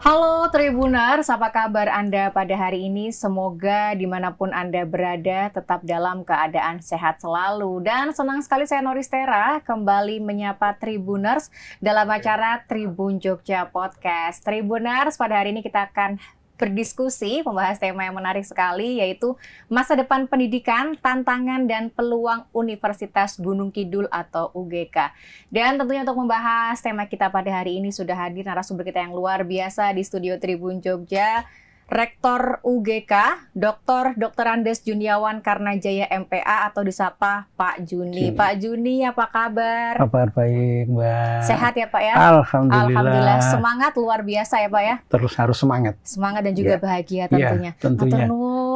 Halo Tribuners, apa kabar Anda pada hari ini? Semoga dimanapun Anda berada tetap dalam keadaan sehat selalu. Dan senang sekali saya Noristera kembali menyapa Tribuners dalam acara Tribun Jogja Podcast. Tribuners, pada hari ini kita akan berdiskusi, membahas tema yang menarik sekali, yaitu masa depan pendidikan, tantangan dan peluang Universitas Gunung Kidul atau UGK. Dan tentunya untuk membahas tema kita pada hari ini sudah hadir narasumber kita yang luar biasa di studio Tribun Jogja, Rektor UGK, Dr. Andes Juniawan Karnajaya MPA atau disapa Pak Juni. Pak Juni, apa kabar? Kabar baik, Mbak. Sehat ya Pak ya? Alhamdulillah. Semangat luar biasa ya Pak ya? Terus harus semangat. Semangat dan juga bahagia tentunya. Tentunya.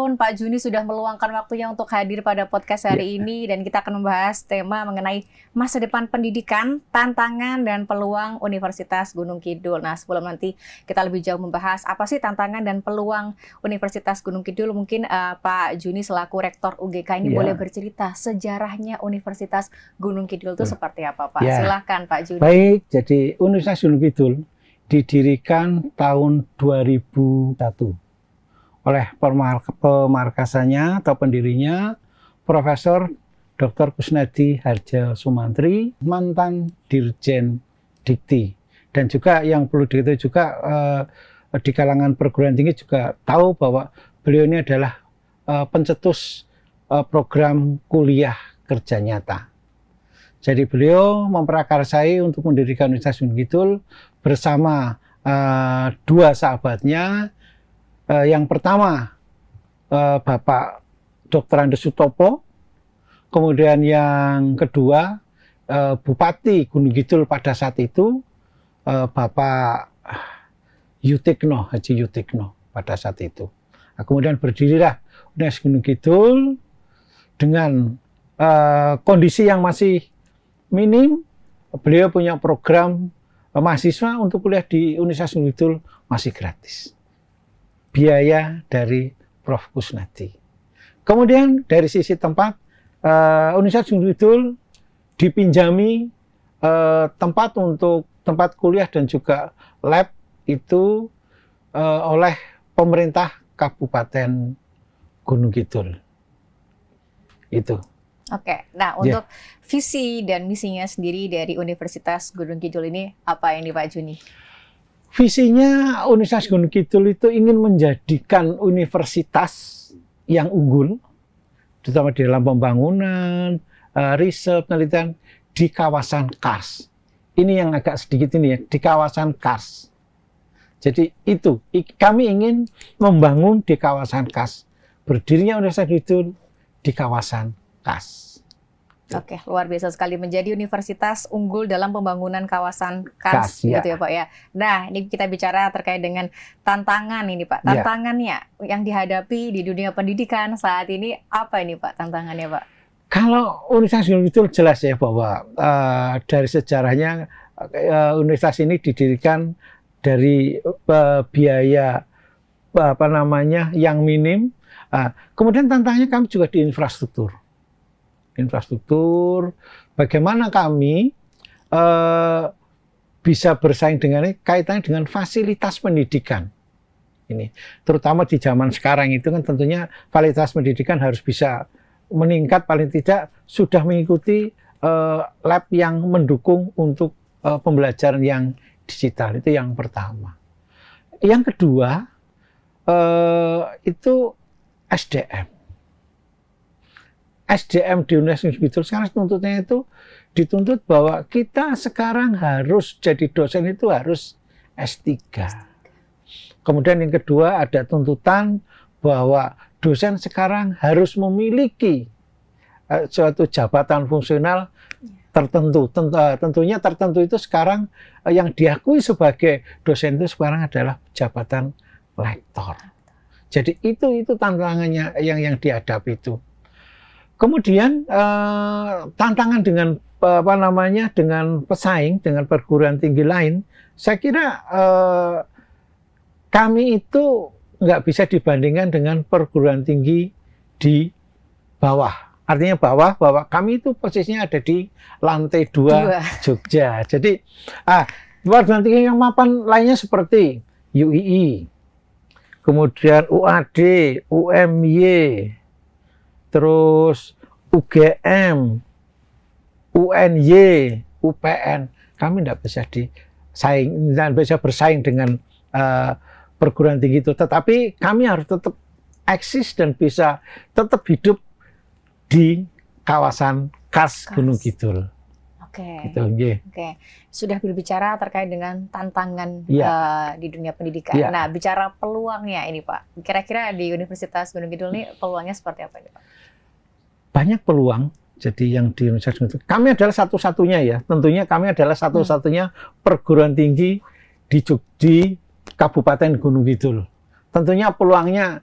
Pak Juni sudah meluangkan waktunya untuk hadir pada podcast hari ini dan kita akan membahas tema mengenai masa depan pendidikan, tantangan dan peluang Universitas Gunung Kidul. Nah, sebelum nanti kita lebih jauh membahas apa sih tantangan dan peluang Universitas Gunung Kidul, mungkin Pak Juni selaku Rektor UGK ini boleh bercerita sejarahnya Universitas Gunung Kidul itu seperti apa Pak? Silakan Pak Juni. Baik, jadi Universitas Gunung Kidul didirikan tahun 2001 oleh pemarkasannya atau pendirinya Profesor Dr. Kusnadi Harja Sumantri, mantan Dirjen Dikti. Dan juga yang perlu diketahui juga di kalangan perguruan tinggi juga tahu bahwa beliau ini adalah pencetus program kuliah kerja nyata. Jadi beliau memprakarsai untuk mendirikan Universitas Gunung Kidul bersama dua sahabatnya. Yang pertama Bapak Dr. Andes Sutopo, kemudian yang kedua Bupati Gunung Kidul pada saat itu Bapak Yutikno, Haji Yutikno pada saat itu. Nah, kemudian berdirilah Universitas Gunung Kidul dengan kondisi yang masih minim. Beliau punya program mahasiswa untuk kuliah di Universitas Gunung Kidul masih gratis. Biaya dari Prof. Kusnadi. Kemudian dari sisi tempat, Universitas Gunung Kidul dipinjami tempat untuk tempat kuliah dan juga lab itu oleh pemerintah Kabupaten Gunung Kidul. Itu. Oke, nah untuk visi dan misinya sendiri dari Universitas Gunung Kidul ini apa yang di Pak Juni? Visinya Universitas Gunung Kidul itu ingin menjadikan universitas yang unggul, terutama di dalam pembangunan, riset, penelitian di kawasan Kars. Ini yang agak sedikit ini ya, di kawasan Kars. Jadi itu, kami ingin membangun di kawasan Kars. Berdirinya Universitas Gunung Kidul di kawasan Kars. Oke, luar biasa sekali menjadi universitas unggul dalam pembangunan kawasan Kars, gitu ya Pak ya. Nah, ini kita bicara terkait dengan tantangan ini Pak. Tantangannya yang dihadapi di dunia pendidikan saat ini apa ini Pak tantangannya Pak? Kalau Universitas Gunung Kidul jelas ya bahwa dari sejarahnya universitas ini didirikan dari biaya yang minim. Kemudian tantangannya kami juga di infrastruktur, bagaimana kami bisa bersaing dengan ini kaitannya dengan fasilitas pendidikan ini, terutama di zaman sekarang itu kan tentunya fasilitas pendidikan harus bisa meningkat, paling tidak sudah mengikuti lab yang mendukung untuk pembelajaran yang digital. Itu yang pertama. Yang kedua itu SDM di Universitas Gunung Kidul sekarang tuntutnya itu dituntut bahwa kita sekarang harus jadi dosen itu harus S3. Kemudian yang kedua ada tuntutan bahwa dosen sekarang harus memiliki suatu jabatan fungsional tertentu. Tentunya tertentu itu sekarang yang diakui sebagai dosen itu sekarang adalah jabatan lektor. Jadi itu tantangannya yang dihadapi itu. Kemudian tantangan dengan dengan pesaing dengan perguruan tinggi lain, saya kira kami itu nggak bisa dibandingkan dengan perguruan tinggi di bawah artinya bahwa kami itu posisinya ada di lantai 2 Jogja. Jadi perguruan tinggi yang mapan lainnya seperti UII, kemudian UAD, UMY, terus UGM, UNY, UPN, kami tidak bisa bersaing dengan perguruan tinggi itu. Tetapi kami harus tetap eksis dan bisa tetap hidup di kawasan khas Gunung Kidul. Oke. Gitu, yeah. Oke. Sudah berbicara terkait dengan tantangan di dunia pendidikan. Yeah. Nah, bicara peluangnya ini Pak. Kira-kira di Universitas Gunung Kidul ini peluangnya seperti apa ini Pak? Banyak peluang. Jadi yang di Universitas Gunung Kidul, kami adalah satu-satunya ya. Tentunya kami adalah satu-satunya perguruan tinggi di Kabupaten Gunung Kidul. Tentunya peluangnya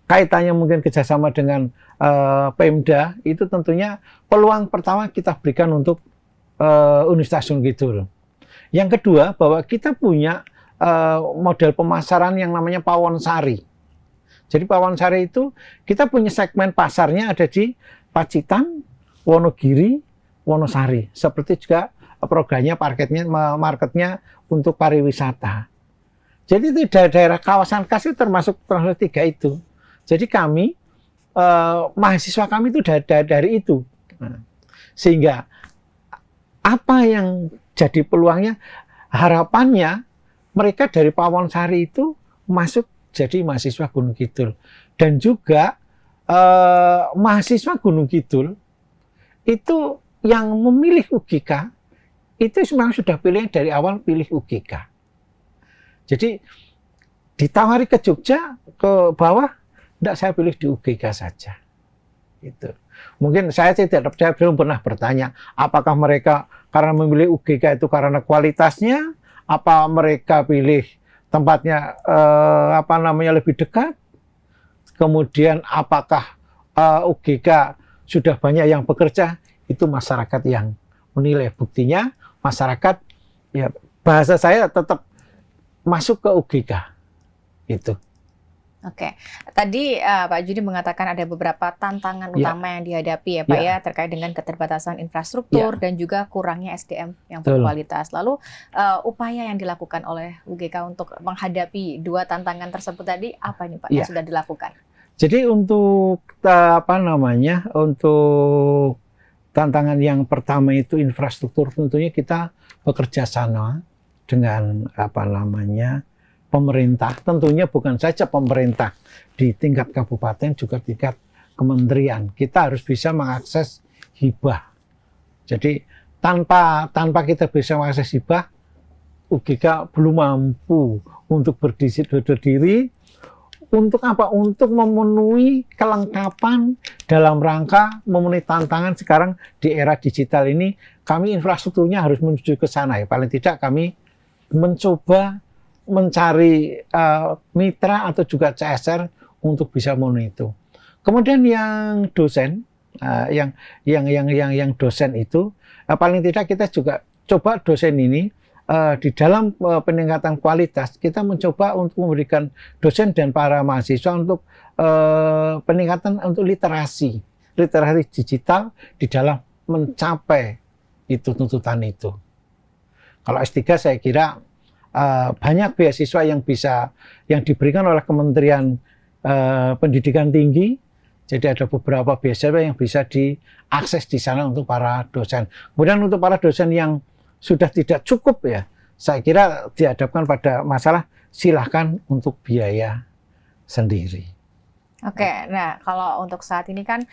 kaitannya mungkin kerjasama dengan Pemda, itu tentunya peluang pertama kita berikan untuk Universitas Gunung Kidul. Yang kedua, bahwa kita punya model pemasaran yang namanya Pawon Sari. Jadi Pawon Sari itu kita punya segmen pasarnya ada di Pacitan, Wonogiri, Wonosari. Seperti juga programnya marketnya untuk pariwisata. Jadi itu daerah kawasan khas itu termasuk 3 itu. Jadi kami mahasiswa kami itu dari itu. Sehingga apa yang jadi peluangnya, harapannya mereka dari Pawon Sari itu masuk jadi mahasiswa Gunung Kidul. Dan juga mahasiswa Gunung Kidul itu yang memilih UGK itu memang sudah pilih dari awal pilih UGK. Jadi ditawari ke Jogja, ke bawah, tidak, saya pilih di UGK saja. Itu. Mungkin saya belum pernah bertanya apakah mereka karena memilih UGK itu karena kualitasnya, apa mereka pilih tempatnya lebih dekat. Kemudian apakah UGK sudah banyak yang bekerja, itu masyarakat yang menilai. Buktinya masyarakat, ya bahasa saya tetap masuk ke UGK. Itu. Oke, tadi Pak Judi mengatakan ada beberapa tantangan utama yang dihadapi ya Pak ya, terkait dengan keterbatasan infrastruktur dan juga kurangnya SDM yang berkualitas. Lalu upaya yang dilakukan oleh UGK untuk menghadapi 2 tantangan tersebut tadi apa nih Pak yang sudah dilakukan? Jadi untuk untuk tantangan yang pertama itu infrastruktur, tentunya kita bekerja sama dengan pemerintah, tentunya bukan saja pemerintah di tingkat kabupaten, juga tingkat kementerian. Kita harus bisa mengakses hibah. Jadi tanpa kita bisa mengakses hibah, UGK belum mampu untuk berdiri. Untuk apa? Untuk memenuhi kelengkapan dalam rangka memenuhi tantangan sekarang di era digital ini. Kami infrastrukturnya harus menuju ke sana ya. Paling tidak kami mencoba mencari mitra atau juga CSR untuk bisa memenuhi itu. Kemudian yang dosen, yang dosen itu paling tidak kita juga coba dosen ini di dalam peningkatan kualitas kita mencoba untuk memberikan dosen dan para mahasiswa untuk peningkatan untuk literasi digital di dalam mencapai itu tuntutan itu. Kalau S3 saya kira banyak beasiswa yang diberikan oleh Kementerian Pendidikan Tinggi. Jadi ada beberapa beasiswa yang bisa diakses di sana untuk para dosen. Kemudian untuk para dosen yang sudah tidak cukup ya, saya kira dihadapkan pada masalah silahkan untuk biaya sendiri. Oke, nah kalau untuk saat ini kan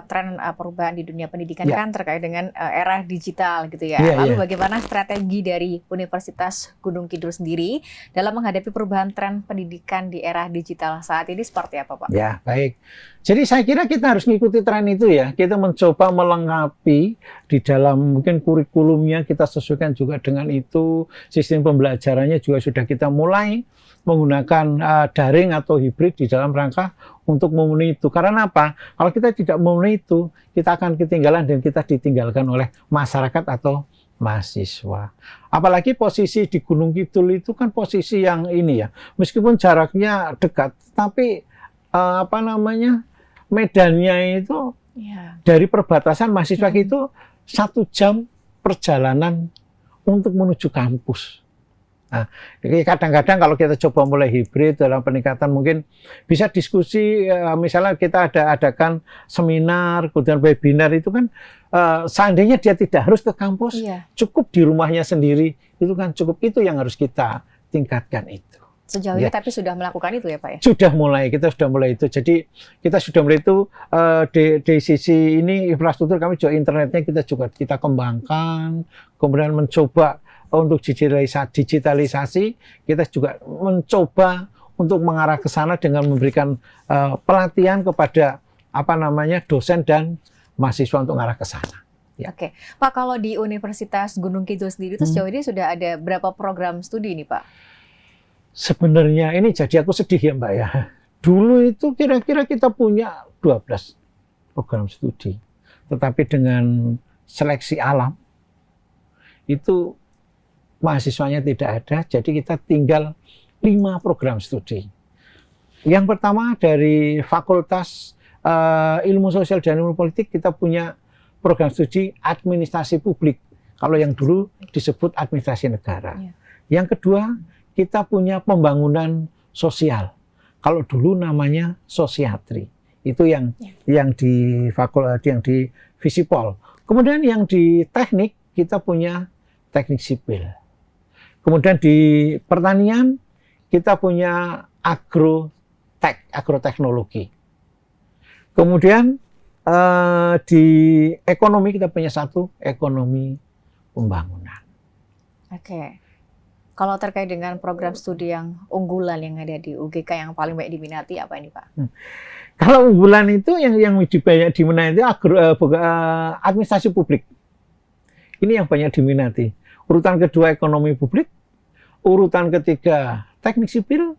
tren perubahan di dunia pendidikan kan terkait dengan era digital gitu ya. Lalu bagaimana strategi dari Universitas Gunung Kidul sendiri dalam menghadapi perubahan tren pendidikan di era digital saat ini seperti apa Pak? Ya, baik. Jadi saya kira kita harus mengikuti tren itu ya. Kita mencoba melengkapi di dalam mungkin kurikulumnya, kita sesuaikan juga dengan itu. Sistem pembelajarannya juga sudah kita mulai menggunakan daring atau hibrid di dalam rangka untuk memenuhi itu. Karena apa? Kalau kita tidak memenuhi itu, kita akan ketinggalan dan kita ditinggalkan oleh masyarakat atau mahasiswa. Apalagi posisi di Gunung Kidul itu kan posisi yang ini ya, meskipun jaraknya dekat, tapi medannya itu Ya. Dari perbatasan mahasiswa itu 1 jam perjalanan untuk menuju kampus. Nah, kadang-kadang kalau kita coba mulai hibrid dalam peningkatan, mungkin bisa diskusi, misalnya kita adakan seminar, kemudian webinar, itu kan seandainya dia tidak harus ke kampus, cukup di rumahnya sendiri, itu kan cukup, itu yang harus kita tingkatkan itu. Sejauh ini tapi sudah melakukan itu ya Pak ya? Kita sudah mulai itu. Jadi kita sudah mulai itu di sisi ini infrastruktur, kami juga internetnya kita kembangkan, kemudian mencoba untuk digitalisasi, kita juga mencoba untuk mengarah ke sana dengan memberikan pelatihan kepada dosen dan mahasiswa untuk mengarah ke sana. Ya. Oke, Pak, kalau di Universitas Gunung Kidul sendiri itu sejauh ini sudah ada berapa program studi nih Pak? Sebenarnya ini jadi aku sedih ya Mbak ya. Dulu itu kira-kira kita punya 12 program studi, tetapi dengan seleksi alam itu mahasiswanya tidak ada, jadi kita tinggal 5 program studi. Yang pertama dari Fakultas Ilmu Sosial dan Ilmu Politik, kita punya program studi administrasi publik. Kalau yang dulu disebut administrasi negara. Ya. Yang kedua, kita punya pembangunan sosial. Kalau dulu namanya sosiatri. Itu yang di fakultas, yang di Visipol. Kemudian yang di teknik, kita punya teknik sipil. Kemudian di pertanian kita punya agroteknologi. Kemudian di ekonomi kita punya 1 ekonomi pembangunan. Oke. Kalau terkait dengan program studi yang unggulan yang ada di UGK yang paling banyak diminati apa ini Pak? Kalau unggulan itu yang banyak diminati itu administrasi publik. Ini yang banyak diminati. Urutan kedua ekonomi publik, urutan ketiga teknik sipil,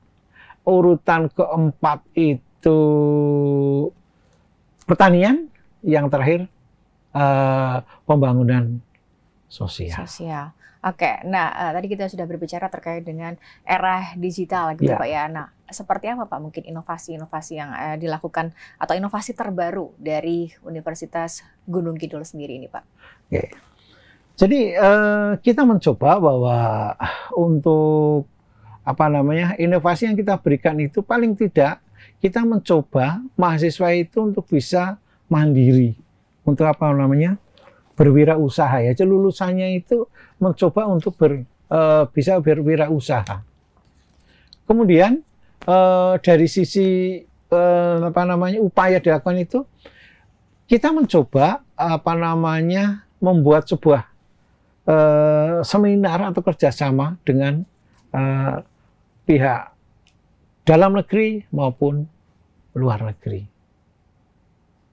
urutan keempat itu pertanian, yang terakhir pembangunan sosial. Oke, nah tadi kita sudah berbicara terkait dengan era digital gitu Pak ya. Nah, seperti apa Pak mungkin inovasi-inovasi yang dilakukan atau inovasi terbaru dari Universitas Gunung Kidul sendiri ini Pak? Oke. Jadi kita mencoba bahwa untuk inovasi yang kita berikan itu paling tidak kita mencoba mahasiswa itu untuk bisa mandiri, untuk berwirausaha ya. Jadi lulusannya itu mencoba untuk bisa berwirausaha. Kemudian dari sisi upaya dilakukan itu, kita mencoba membuat sebuah seminar atau kerjasama dengan pihak dalam negeri maupun luar negeri.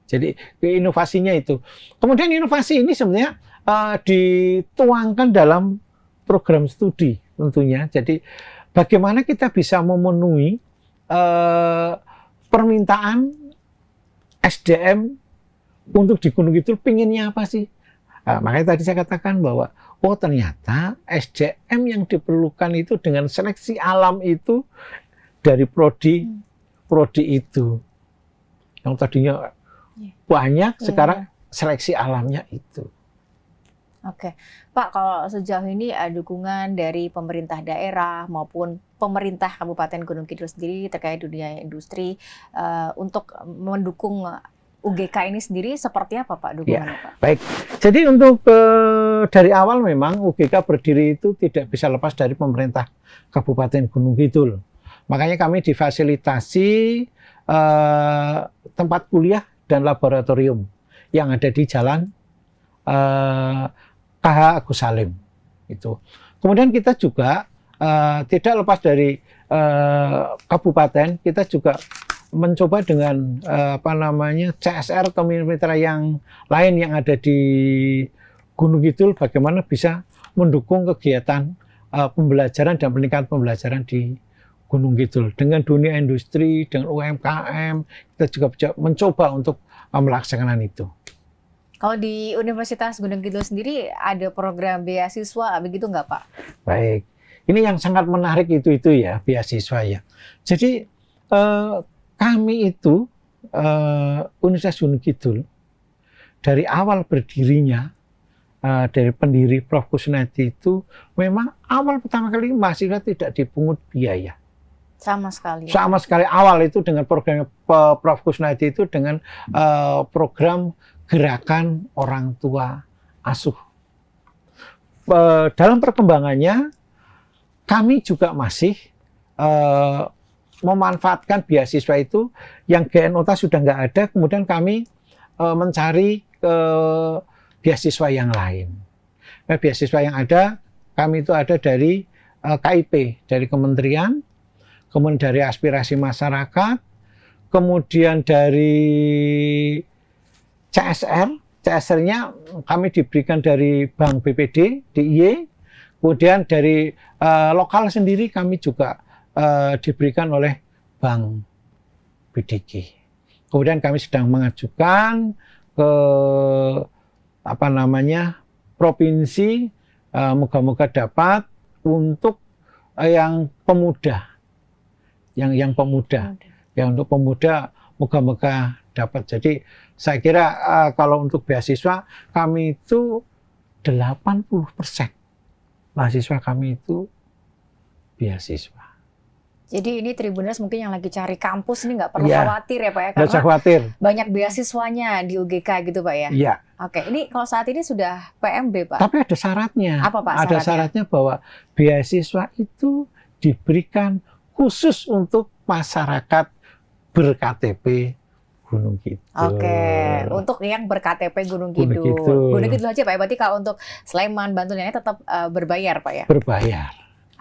Jadi inovasinya itu. Kemudian inovasi ini sebenarnya dituangkan dalam program studi tentunya. Jadi bagaimana kita bisa memenuhi permintaan SDM untuk di Gunung Kidul, pinginnya apa sih? Makanya tadi saya katakan bahwa ternyata SDM yang diperlukan itu dengan seleksi alam itu dari prodi itu. Yang tadinya banyak, sekarang seleksi alamnya itu. Oke, Pak, kalau sejauh ini dukungan dari pemerintah daerah maupun pemerintah Kabupaten Gunung Kidul sendiri terkait dunia industri untuk mendukung UGK ini sendiri seperti apa Pak dukungannya Pak? Baik, jadi untuk dari awal memang UGK berdiri itu tidak bisa lepas dari pemerintah Kabupaten Gunung Kidul. Makanya kami difasilitasi tempat kuliah dan laboratorium yang ada di Jalan KH Agus Salim itu. Kemudian kita juga tidak lepas dari kabupaten, kita juga mencoba dengan CSR atau mitra yang lain yang ada di Gunung Kidul, bagaimana bisa mendukung kegiatan pembelajaran dan peningkatan pembelajaran di Gunung Kidul dengan dunia industri, dengan UMKM, kita juga mencoba untuk melaksanakan itu. Kalau di Universitas Gunung Kidul sendiri ada program beasiswa begitu nggak Pak? Baik, ini yang sangat menarik itu ya, beasiswa ya. Jadi kami itu Universitas Gunung Kidul dari awal berdirinya, dari pendiri Prof. Kusnadi itu memang awal pertama kali mahasiswa tidak dipungut biaya. Sama sekali. Sama sekali awal itu dengan program Prof. Kusnadi itu dengan program gerakan orang tua asuh. Dalam perkembangannya kami juga masih memanfaatkan beasiswa itu yang GNOTA sudah nggak ada, kemudian kami mencari beasiswa yang lain. Nah, beasiswa yang ada kami itu ada dari KIP, dari kementerian, kemudian dari aspirasi masyarakat, kemudian dari CSR. CSR-nya kami diberikan dari Bank BPD, DIY, kemudian dari lokal sendiri kami juga diberikan oleh Bank BDG. Kemudian kami sedang mengajukan ke provinsi, moga-moga dapat untuk yang pemuda. Yang pemuda. Ya, untuk pemuda moga-moga dapat. Jadi saya kira kalau untuk beasiswa kami itu 80% mahasiswa kami itu beasiswa. Jadi ini Tribuners mungkin yang lagi cari kampus ini nggak perlu Ya, khawatir ya Pak ya, nggak usah karena khawatir. banyak beasiswanya di UGK gitu Pak ya. Iya. Oke, ini kalau saat ini sudah PMB Pak. Tapi ada syaratnya. Apa Pak Ada syaratnya bahwa beasiswa itu diberikan khusus untuk masyarakat ber-KTP Gunung Kidul. Oke, untuk yang ber-KTP Gunung Kidul. Gunung Kidul aja Pak ya, berarti kalau untuk Sleman, Bantul ini tetap berbayar Pak ya? Berbayar.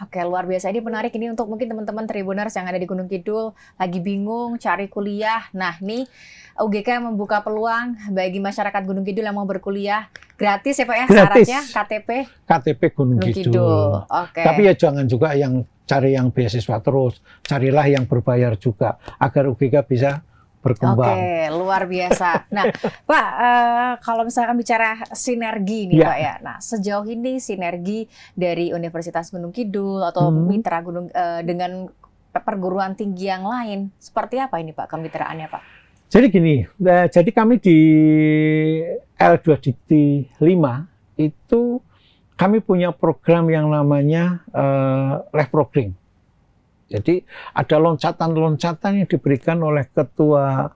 Oke, luar biasa. Ini menarik ini untuk mungkin teman-teman Tribuners yang ada di Gunung Kidul lagi bingung cari kuliah. Nah, nih UGK membuka peluang bagi masyarakat Gunung Kidul yang mau berkuliah gratis ya Pak ya, Gratis. syaratnya KTP Gunung Kidul. Oke. Tapi ya jangan juga yang cari yang beasiswa terus, carilah yang berbayar juga agar UGK bisa berkembang. Oke, luar biasa. Nah, Pak, kalau misalkan bicara sinergi nih Pak ya. Nah, sejauh ini sinergi dari Universitas Gunung Kidul atau mitra Gunung dengan perguruan tinggi yang lain, seperti apa ini Pak kemitraannya Pak? Jadi gini, jadi kami di L2 Dikti 5 itu kami punya program yang namanya Life Program. Jadi ada loncatan-loncatan yang diberikan oleh ketua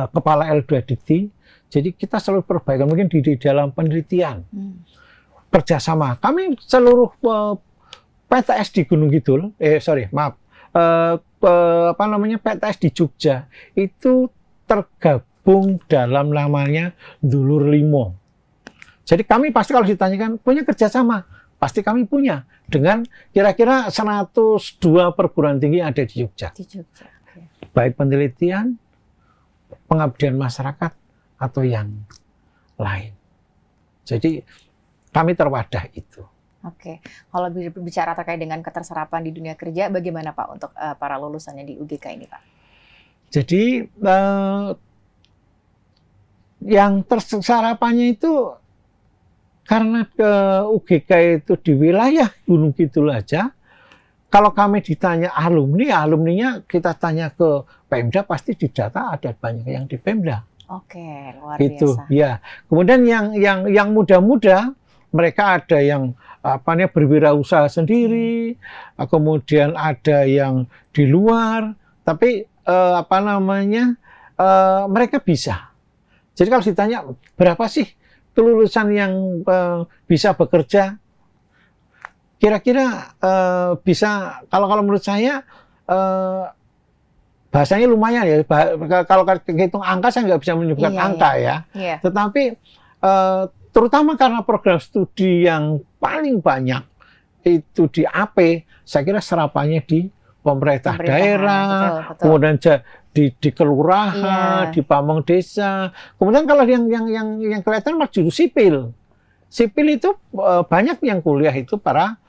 kepala L2 Dikti. Jadi kita selalu perbaikan mungkin di dalam penelitian kerjasama. Kami seluruh PTS di Gunung Kidul, PTS di Jogja itu tergabung dalam namanya Dulur Limo. Jadi kami pasti kalau ditanyakan punya kerjasama. Pasti kami punya dengan kira-kira 102 perguruan tinggi yang ada di Jogja. Baik penelitian, pengabdian masyarakat, atau yang lain. Jadi kami terwadah itu. Oke, kalau bicara terkait dengan keterserapan di dunia kerja, bagaimana Pak untuk para lulusannya di UGK ini Pak? Jadi yang terserapannya itu karena UGK itu di wilayah Gunung Kidul aja, kalau kami ditanya alumninya kita tanya ke Pemda, pasti di data ada banyak yang di Pemda. Oke, luar itu, biasa. Ya. Kemudian yang muda-muda, mereka ada yang berwirausaha sendiri, kemudian ada yang di luar, tapi mereka bisa. Jadi kalau ditanya berapa sih kelulusan yang bisa bekerja, kira-kira bisa, kalau menurut saya bahasanya lumayan ya. Kalau hitung angka saya nggak bisa menyebutkan angka ya. Tetapi terutama karena program studi yang paling banyak itu di AP, saya kira serapannya di pemerintah daerah, betul. Kemudian di kelurahan, di pamong desa. Kemudian kalau yang kelihatan maju sipil. Sipil itu banyak yang kuliah itu para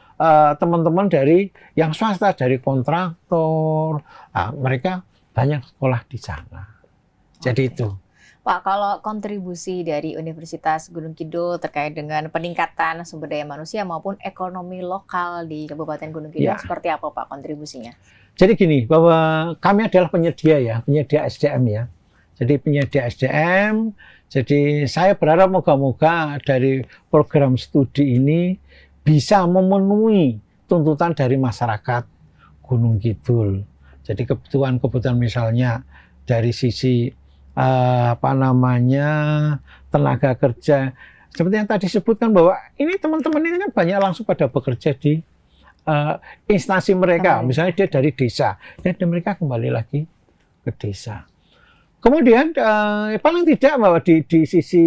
teman-teman dari yang swasta, dari kontraktor. Nah, mereka banyak sekolah di sana. Jadi itu. Pak, kalau kontribusi dari Universitas Gunung Kidul terkait dengan peningkatan sumber daya manusia maupun ekonomi lokal di Kabupaten Gunung Kidul, seperti apa Pak kontribusinya? Jadi gini, bahwa kami adalah penyedia SDM ya. Jadi penyedia SDM, Jadi saya berharap moga-moga dari program studi ini bisa memenuhi tuntutan dari masyarakat Gunung Kidul. Jadi kebutuhan-kebutuhan misalnya dari sisi tenaga kerja. Seperti yang tadi sebutkan bahwa ini teman-teman ini kan banyak langsung pada bekerja di instansi mereka. Misalnya dia dari desa, dan mereka kembali lagi ke desa. Kemudian paling tidak bahwa di sisi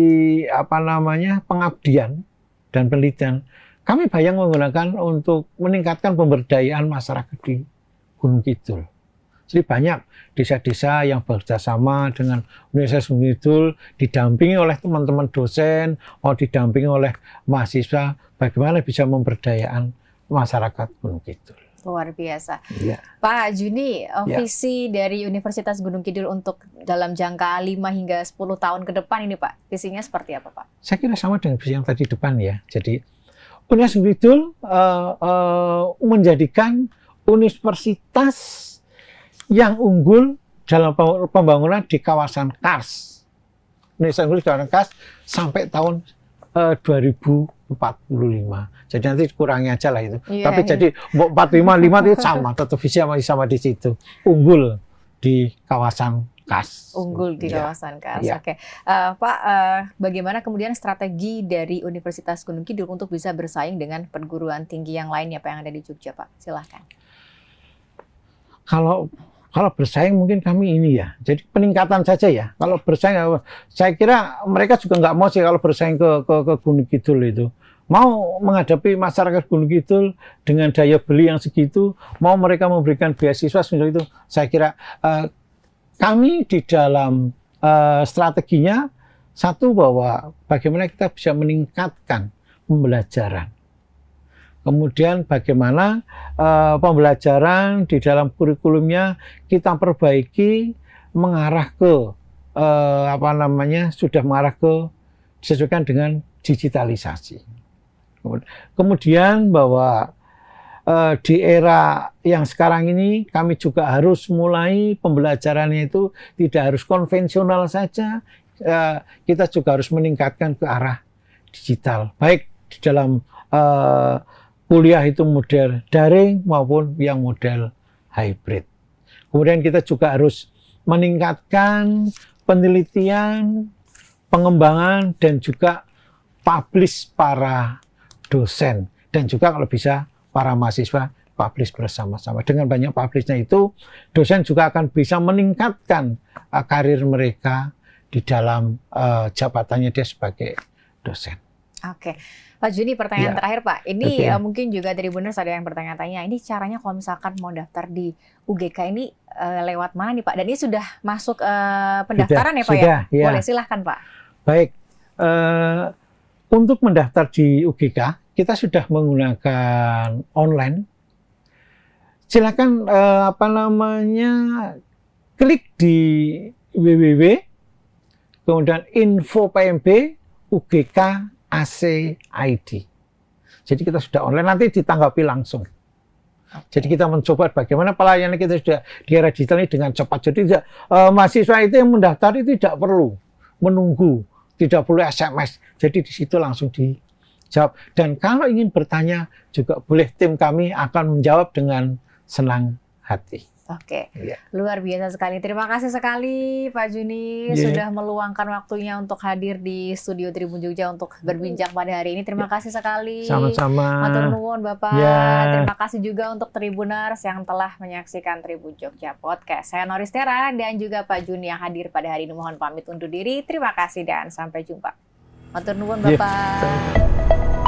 pengabdian dan penelitian, kami banyak menggunakan untuk meningkatkan pemberdayaan masyarakat di Gunung Kidul. Jadi banyak desa-desa yang bekerjasama dengan Universitas Gunung Kidul, didampingi oleh teman-teman dosen, didampingi oleh mahasiswa, bagaimana bisa memberdayakan masyarakat Gunung Kidul. Luar biasa. Ya. Pak Juni, visi dari Universitas Gunung Kidul untuk dalam jangka 5 hingga 10 tahun ke depan ini Pak, visinya seperti apa Pak? Saya kira sama dengan visi yang tadi depan ya. Jadi Universitas Gunung Kidul menjadikan universitas yang unggul dalam pembangunan di kawasan Kars. Universitas unggul di kawasan Kars sampai tahun 2045. Jadi nanti kurangi aja lah itu. Tapi jadi 45 itu sama, tetap visi sama di situ. Unggul di kawasan Kars. Unggul di kawasan Kars. Ya. Oke. Pak, bagaimana kemudian strategi dari Universitas Gunung Kidul untuk bisa bersaing dengan perguruan tinggi yang lainnya Pak yang ada di Jogja Pak? Silahkan. Kalau bersaing mungkin kami ini ya, jadi peningkatan saja ya. Kalau bersaing, saya kira mereka juga nggak mau sih kalau bersaing ke Gunung Kidul itu. Mau menghadapi masyarakat Gunung Kidul dengan daya beli yang segitu, mau mereka memberikan beasiswa seperti itu. Saya kira kami di dalam strateginya, satu bahwa bagaimana kita bisa meningkatkan pembelajaran. Kemudian bagaimana pembelajaran di dalam kurikulumnya kita perbaiki mengarah ke sudah mengarah ke disesuaikan dengan digitalisasi. Kemudian bahwa di era yang sekarang ini kami juga harus mulai pembelajarannya itu tidak harus konvensional saja, kita juga harus meningkatkan ke arah digital, baik di dalam kuliah itu model daring maupun yang model hybrid. Kemudian kita juga harus meningkatkan penelitian, pengembangan, dan juga publish para dosen. Dan juga kalau bisa para mahasiswa publish bersama-sama. Dengan banyak publishnya itu, dosen juga akan bisa meningkatkan karir mereka di dalam jabatannya dia sebagai dosen. Oke. Pak Juni, pertanyaan terakhir Pak. Ini mungkin juga dari Tribuners ada yang bertanya-tanya, ini caranya kalau misalkan mau daftar di UGK ini lewat mana nih Pak? Dan ini sudah masuk pendaftaran ya Pak ya? Boleh, silahkan Pak. Baik, untuk mendaftar di UGK, kita sudah menggunakan online. Silakan klik di www, kemudian info PMB UGK AC-ID. Jadi kita sudah online, nanti ditanggapi langsung. Jadi kita mencoba bagaimana pelayanan kita sudah di era digital ini dengan cepat. Jadi mahasiswa itu yang mendaftar itu tidak perlu menunggu, tidak perlu SMS. Jadi di situ langsung dijawab. Dan kalau ingin bertanya juga boleh, tim kami akan menjawab dengan senang hati. Oke, luar biasa sekali. Terima kasih sekali Pak Juni sudah meluangkan waktunya untuk hadir di studio Tribun Jogja untuk berbincang pada hari ini. Terima kasih sekali. Sama-sama. Matur nuwun Bapak. Terima kasih juga untuk Tribuners yang telah menyaksikan Tribun Jogja Podcast. Saya Noristera dan juga Pak Juni yang hadir pada hari ini. Mohon pamit undur diri. Terima kasih dan sampai jumpa. Matur nuwun Bapak.